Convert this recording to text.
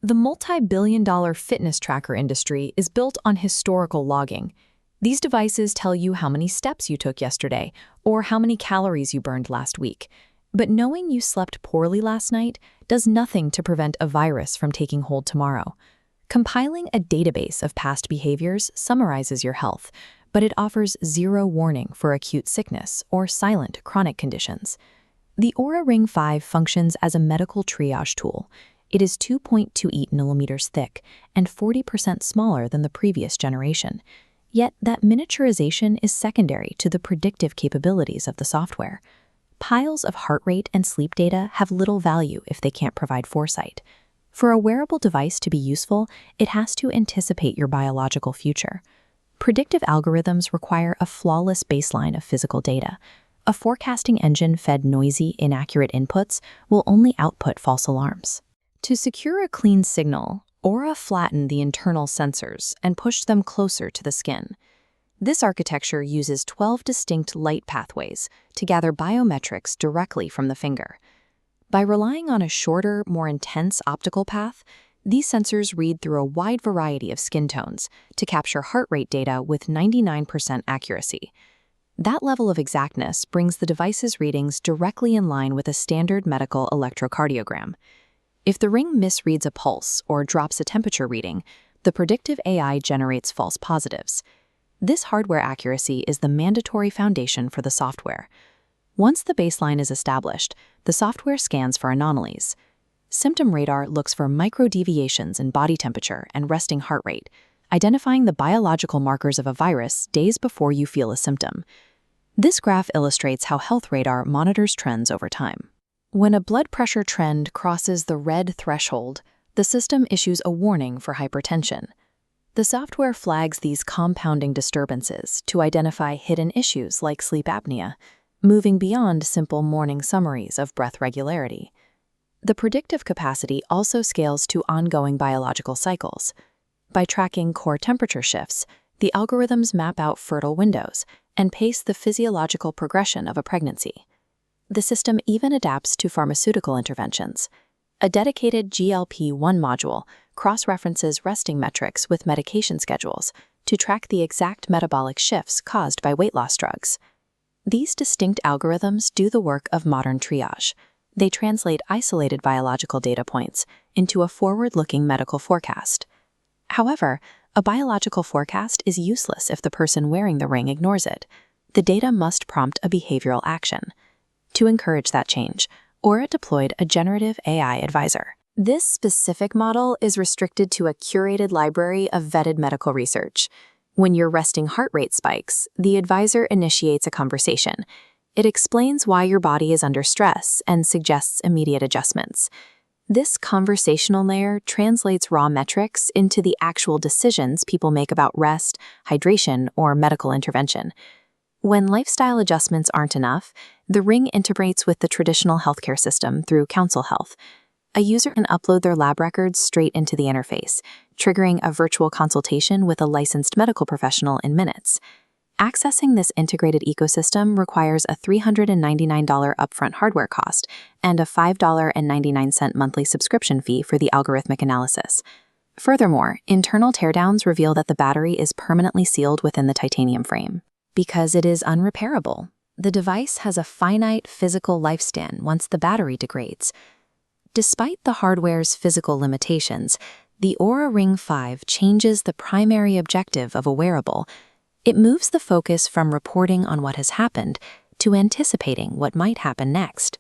The multi-billion-dollar fitness tracker industry is built on historical logging. These devices tell you how many steps you took yesterday or how many calories you burned last week. But knowing you slept poorly last night does nothing to prevent a virus from taking hold tomorrow. Compiling a database of past behaviors summarizes your health, but it offers zero warning for acute sickness or silent chronic conditions. The Oura Ring 5 functions as a medical triage tool. It is 2.28 millimeters thick and 40% smaller than the previous generation. Yet that miniaturization is secondary to the predictive capabilities of the software. Piles of heart rate and sleep data have little value if they can't provide foresight. For a wearable device to be useful, it has to anticipate your biological future. Predictive algorithms require a flawless baseline of physical data. A forecasting engine fed noisy, inaccurate inputs will only output false alarms. To secure a clean signal, Oura flattened the internal sensors and pushed them closer to the skin. This architecture uses 12 distinct light pathways to gather biometrics directly from the finger. By relying on a shorter, more intense optical path, these sensors read through a wide variety of skin tones to capture heart rate data with 99% accuracy. That level of exactness brings the device's readings directly in line with a standard medical electrocardiogram. If the ring misreads a pulse or drops a temperature reading, the predictive AI generates false positives. This hardware accuracy is the mandatory foundation for the software. Once the baseline is established, the software scans for anomalies. Symptom radar looks for micro-deviations in body temperature and resting heart rate, identifying the biological markers of a virus days before you feel a symptom. This graph illustrates how health radar monitors trends over time. When a blood pressure trend crosses the red threshold, the system issues a warning for hypertension. The software flags these compounding disturbances to identify hidden issues like sleep apnea, moving beyond simple morning summaries of breath regularity. The predictive capacity also scales to ongoing biological cycles. By tracking core temperature shifts, the algorithms map out fertile windows and pace the physiological progression of a pregnancy. The system even adapts to pharmaceutical interventions. A dedicated GLP-1 module cross-references resting metrics with medication schedules to track the exact metabolic shifts caused by weight loss drugs. These distinct algorithms do the work of modern triage. They translate isolated biological data points into a forward-looking medical forecast. However, a biological forecast is useless if the person wearing the ring ignores it. The data must prompt a behavioral action. To encourage that change, Oura deployed a generative AI advisor. This specific model is restricted to a curated library of vetted medical research. When your resting heart rate spikes, the advisor initiates a conversation. It explains why your body is under stress and suggests immediate adjustments. This conversational layer translates raw metrics into the actual decisions people make about rest, hydration, or medical intervention. When lifestyle adjustments aren't enough, the ring integrates with the traditional healthcare system through Counsel Health. A user can upload their lab records straight into the interface, triggering a virtual consultation with a licensed medical professional in minutes. Accessing this integrated ecosystem requires a $399 upfront hardware cost and a $5.99 monthly subscription fee for the algorithmic analysis. Furthermore, internal teardowns reveal that the battery is permanently sealed within the titanium frame. Because it is unrepairable, the device has a finite physical lifespan once the battery degrades. Despite the hardware's physical limitations, the Oura Ring 5 changes the primary objective of a wearable. It moves the focus from reporting on what has happened to anticipating what might happen next.